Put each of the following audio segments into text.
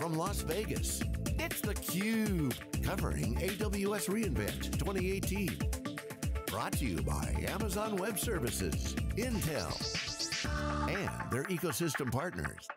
from Las Vegas, it's theCUBE, covering AWS reInvent 2018. Brought to you by Amazon Web Services, Intel, and their ecosystem partners.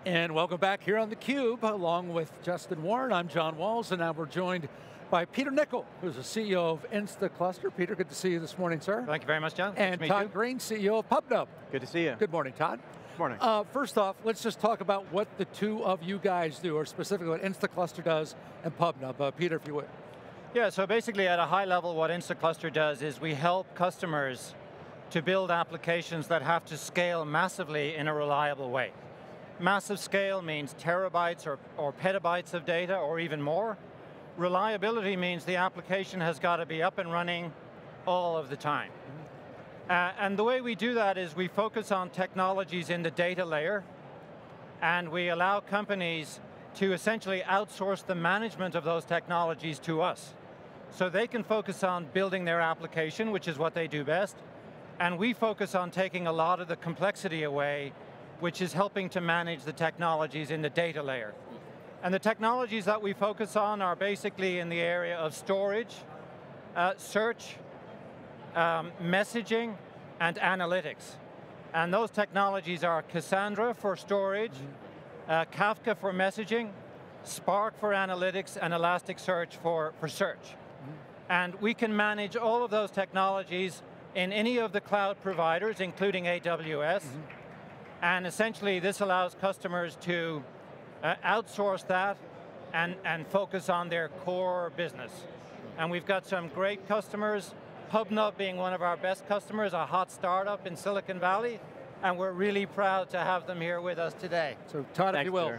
And welcome back here on theCUBE, along with Justin Warren. I'm John Walls, and now we're joined by Peter Nichol, who's the CEO of Instaclustr. Peter, good to see you this morning, sir. Thank you very much, John. And Todd Greene, CEO of PubNubs. Good to see you. Good morning, Todd. Good morning. First off, let's just talk about what the two of you guys do, or specifically what Instaclustr does and PubNubs. Peter, if you would. Yeah, so basically at a high level, what Instaclustr does is we help customers to build applications that have to scale massively in a reliable way. Massive scale means terabytes or petabytes of data, or even more. Reliability means the application has got to be up and running all of the time. And the way we do that is we focus on technologies in the data layer, and we allow companies to essentially outsource the management of those technologies to us. So they can focus on building their application, which is what they do best, and we focus on taking a lot of the complexity away, which is helping to manage the technologies in the data layer. And the technologies that we focus on are basically in the area of storage, search, messaging, and analytics. And those technologies are Cassandra for storage, Kafka for messaging, Spark for analytics, and Elasticsearch for search. And we can manage all of those technologies in any of the cloud providers, including AWS. And essentially, this allows customers to outsource that and focus on their core business. And we've got some great customers, PubNubs being one of our best customers, a hot startup in Silicon Valley, and we're really proud to have them here with us today. So Todd, if you will,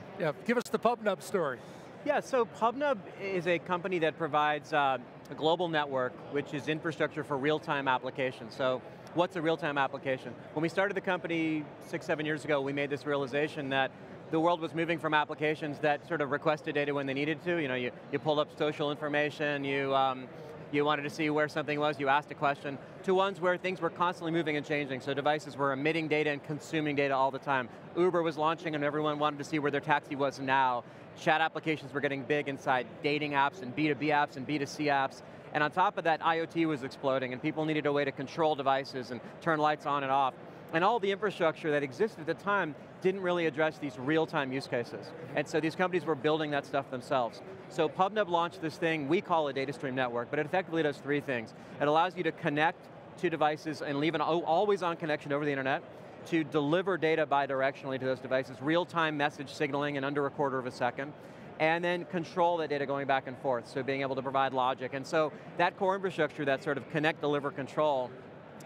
give us the PubNubs story. Yeah, so PubNubs is a company that provides a global network, which is infrastructure for real-time applications. So what's a real-time application? When we started the company 6, 7 years ago, we made this realization that the world was moving from applications that sort of requested data when they needed to. You know, you pulled up social information, you wanted to see where something was, you asked a question, to ones where things were constantly moving and changing. So devices were emitting data and consuming data all the time. Uber was launching and everyone wanted to see where their taxi was now. Chat applications were getting big inside dating apps and B2B apps and B2C apps. And on top of that, IoT was exploding and people needed a way to control devices and turn lights on and off. And all the infrastructure that existed at the time didn't really address these real-time use cases. And so these companies were building that stuff themselves. So PubNubs launched this thing, we call a data stream network, but it effectively does 3 things. It allows you to connect to devices and leave an always-on connection over the internet, to deliver data bidirectionally to those devices, real-time message signaling in under a quarter of a second, and then control that data going back and forth, so being able to provide logic. And so that core infrastructure, that sort of connect, deliver, control,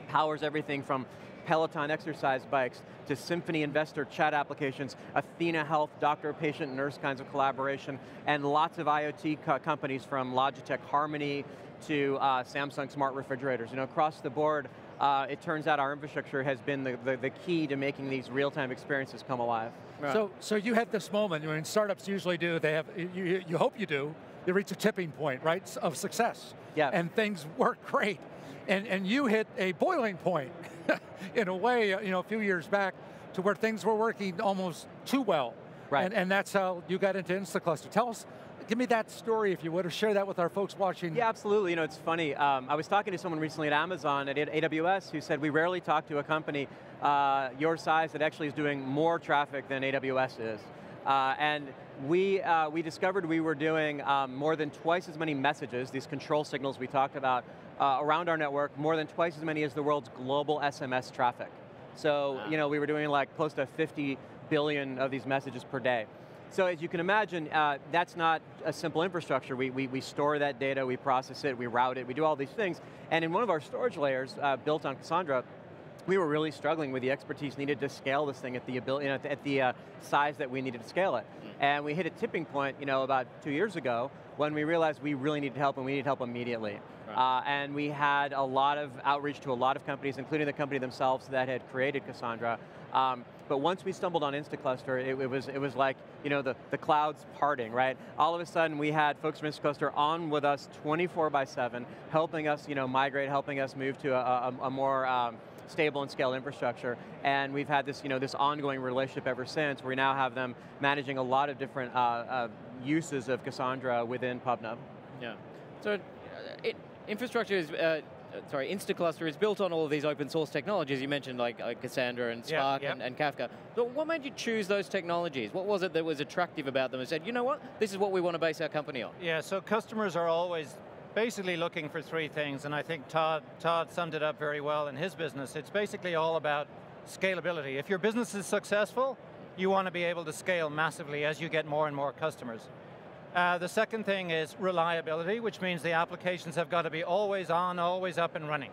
powers everything from Peloton exercise bikes, to Symphony investor chat applications, Athena Health, doctor, patient, nurse kinds of collaboration, and lots of IoT companies from Logitech Harmony to Samsung smart refrigerators. You know, across the board, it turns out our infrastructure has been the key to making these real-time experiences come alive. Right. So you had this moment, I mean, startups usually do, they have, you hope you do, you reach a tipping point, right, of success. Yeah. And things work great. And you hit a boiling point, in a way, you know, a few years back, to where things were working almost too well. Right. And that's how you got into Instaclustr. Tell us, give me that story if you would, or share that with our folks watching. Yeah, absolutely, you know, it's funny. I was talking to someone recently at Amazon, at AWS, who said we rarely talk to a company your size that actually is doing more traffic than AWS is. And we discovered we were doing more than twice as many messages, these control signals we talked about, around our network, more than twice as many as the world's global SMS traffic. So, you know, we were doing like close to 50 billion of these messages per day. So as you can imagine, that's not a simple infrastructure. We store that data, we process it, we route it, we do all these things. And in one of our storage layers, built on Cassandra, we were really struggling with the expertise needed to scale this thing at the ability, you know, at the size that we needed to scale it. And we hit a tipping point, you know, about 2 years ago when we realized we really needed help and we needed help immediately. Right. And we had a lot of outreach to a lot of companies, including the company themselves that had created Cassandra. But once we stumbled on Instaclustr, it was like, you know, the clouds parting, right? All of a sudden we had folks from Instaclustr on with us 24/7, helping us, you know, migrate, helping us move to a more stable and scale infrastructure. And we've had this, this ongoing relationship ever since, where we now have them managing a lot of different uses of Cassandra within PubNub. Yeah. So infrastructure is, Instaclustr is built on all of these open source technologies. You mentioned like Cassandra and Spark and Kafka. So what made you choose those technologies? What was it that was attractive about them and said, you know what, this is what we want to base our company on? Yeah, so customers are always basically looking for three things, and I think Todd summed it up very well in his business. It's basically all about scalability. If your business is successful, you want to be able to scale massively as you get more and more customers. The second thing is reliability, which means the applications have got to be always on, always up and running.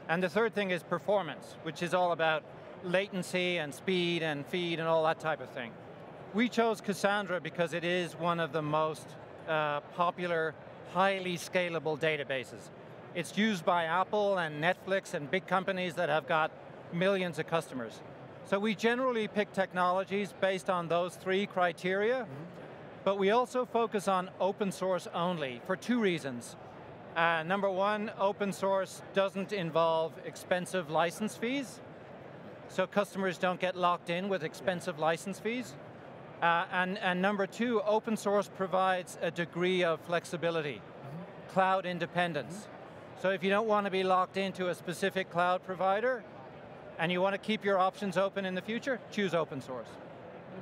And the third thing is performance, which is all about latency and speed and feed and all that type of thing. We chose Cassandra because it is one of the most popular, highly scalable databases. It's used by Apple and Netflix and big companies that have got millions of customers. So we generally pick technologies based on those three criteria. But we also focus on open source only for two reasons. Number one, open source doesn't involve expensive license fees, so customers don't get locked in with expensive license fees. And number two, open source provides a degree of flexibility, cloud independence. So if you don't want to be locked into a specific cloud provider, and you want to keep your options open in the future, choose open source.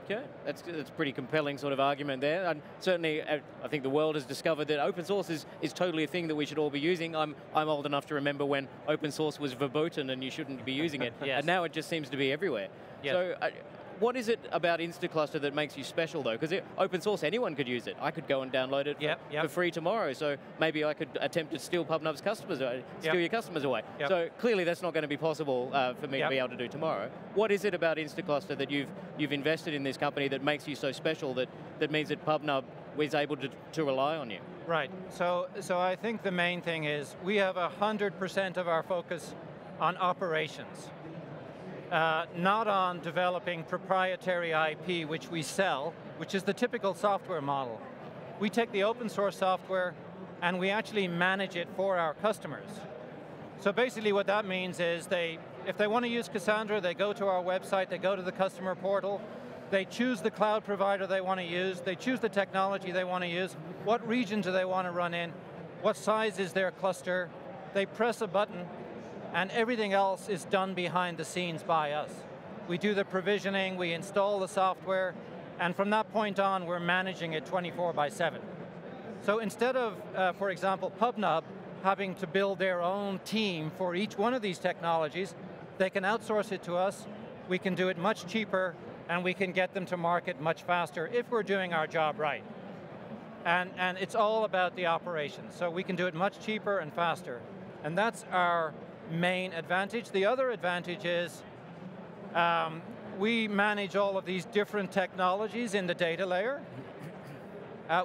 Okay, that's a pretty compelling sort of argument there. And certainly, I think the world has discovered that open source is totally a thing that we should all be using. I'm old enough to remember when open source was verboten and you shouldn't be using it. Yes. And now it just seems to be everywhere. Yes. So what is it about Instaclustr that makes you special though? Because open source, anyone could use it. I could go and download it for free tomorrow, so maybe I could attempt to steal PubNub's customers, steal your customers away. So clearly that's not going to be possible for me to be able to do tomorrow. What is it about Instaclustr that you've invested in this company that makes you so special that means that PubNub is able to rely on you? Right, so I think the main thing is we have 100% of our focus on operations. Not on developing proprietary IP, which we sell, which is the typical software model. We take the open source software and we actually manage it for our customers. So basically what that means is if they want to use Cassandra, they go to our website, they go to the customer portal, they choose the cloud provider they want to use, they choose the technology they want to use, what region do they want to run in, what size is their cluster, they press a button, and everything else is done behind the scenes by us. We do the provisioning, we install the software, and from that point on, we're managing it 24/7. So instead of, for example, PubNub having to build their own team for each one of these technologies, they can outsource it to us, we can do it much cheaper, and we can get them to market much faster if we're doing our job right. And it's all about the operations, so we can do it much cheaper and faster. And that's our main advantage. The other advantage is we manage all of these different technologies in the data layer,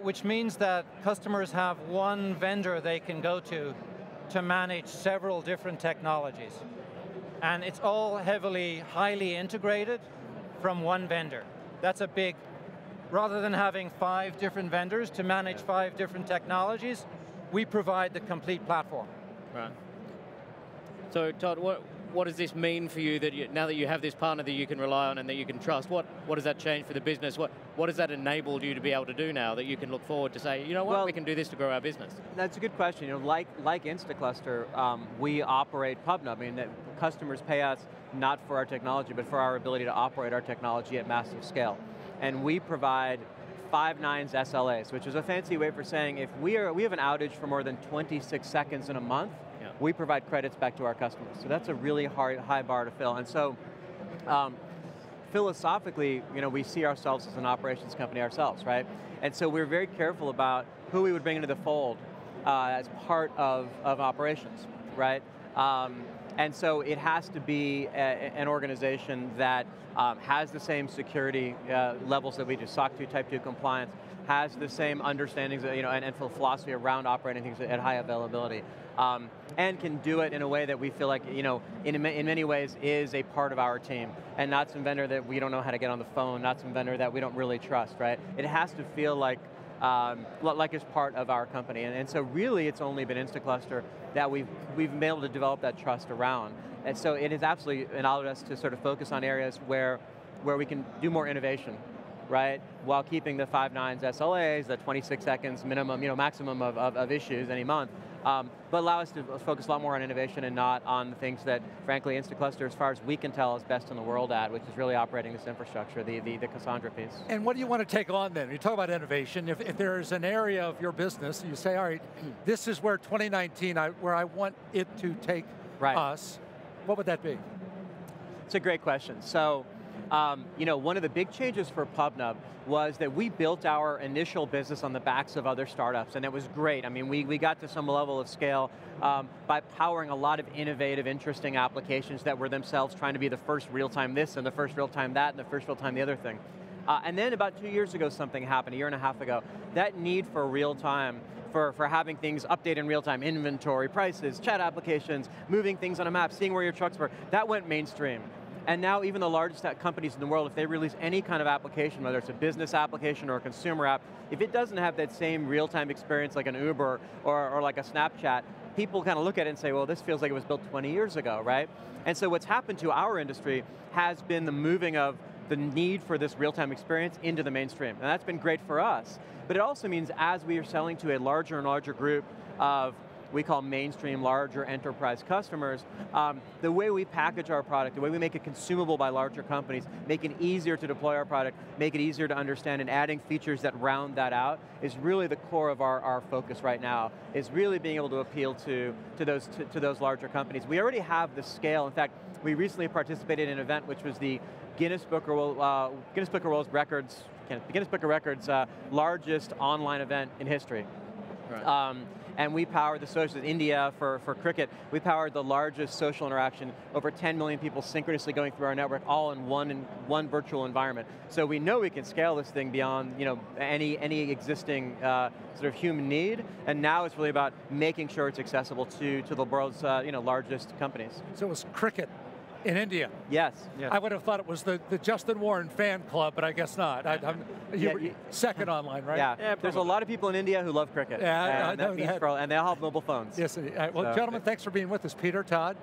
which means that customers have one vendor they can go to manage several different technologies. And it's all highly integrated from one vendor. That's a big, rather than having 5 different vendors to manage 5 different technologies, we provide the complete platform. Right. So Todd, what does this mean for you that now that you have this partner that you can rely on and that you can trust, what does that change for the business? What does that enable you to be able to do now that you can look forward to say, you know what, we can do this to grow our business? That's a good question. Like Instaclustr, we operate PubNub. I mean, customers pay us not for our technology, but for our ability to operate our technology at massive scale. And we provide 5 nines SLAs, which is a fancy way for saying if we have an outage for more than 26 seconds in a month, we provide credits back to our customers. So that's a really high bar to fill. And so, philosophically, we see ourselves as an operations company ourselves, right? And so we're very careful about who we would bring into the fold as part of operations, right? And so it has to be an organization that has the same security levels that we do, SOC 2, Type 2 compliance, has the same understandings, and philosophy around operating things at high availability. And can do it in a way that we feel like, in many ways is a part of our team, and not some vendor that we don't know how to get on the phone, not some vendor that we don't really trust, right? It has to feel like like as part of our company. And so really it's only been Instaclustr that we've been able to develop that trust around. And so it has absolutely allowed us to sort of focus on areas where we can do more innovation, right? While keeping the 5 nines SLAs, the 26 seconds minimum, maximum of issues any month. But allow us to focus a lot more on innovation and not on the things that, frankly, Instaclustr, as far as we can tell, is best in the world at, which is really operating this infrastructure, the Cassandra piece. And what do you want to take on then? You talk about innovation. If there's an area of your business, you say, all right, this is where 2019, where I want it to take us, what would that be? It's a great question. So, one of the big changes for PubNub was that we built our initial business on the backs of other startups, and it was great. I mean, we got to some level of scale by powering a lot of innovative, interesting applications that were themselves trying to be the first real-time this, and the first real-time that, and the first real-time the other thing. And then about 2 years ago, something happened, a year and a half ago. That need for real-time, for having things update in real time, inventory, prices, chat applications, moving things on a map, seeing where your trucks were, that went mainstream. And now even the largest companies in the world, if they release any kind of application, whether it's a business application or a consumer app, if it doesn't have that same real-time experience like an Uber or like a Snapchat, people kind of look at it and say, well, this feels like it was built 20 years ago, right? And so what's happened to our industry has been the moving of the need for this real-time experience into the mainstream. And that's been great for us. But it also means as we are selling to a larger and larger group of we call mainstream, larger enterprise customers, the way we package our product, the way we make it consumable by larger companies, make it easier to deploy our product, make it easier to understand, and adding features that round that out is really the core of our focus right now, is really being able to appeal to those larger companies. We already have the scale. In fact, we recently participated in an event which was the Guinness Book of Records largest online event in history. Right. And we powered the social, India for cricket, we powered the largest social interaction, over 10 million people synchronously going through our network, all in one virtual environment. So we know we can scale this thing beyond any existing sort of human need, and now it's really about making sure it's accessible to the world's largest companies. So it was cricket in India? Yes. I would have thought it was the Justin Warren fan club, but I guess not. Second online, right? Yeah, there's a lot of people in India who love cricket. Yeah, and they all have mobile phones. Yes, well, gentlemen, thanks for being with us. Peter, Todd,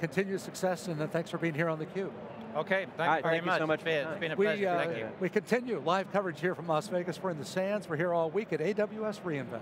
continued success, and thanks for being here on theCUBE. Okay, thank you so much. It's been a pleasure, thank you. We continue live coverage here from Las Vegas. We're in the Sands. We're here all week at AWS reInvent.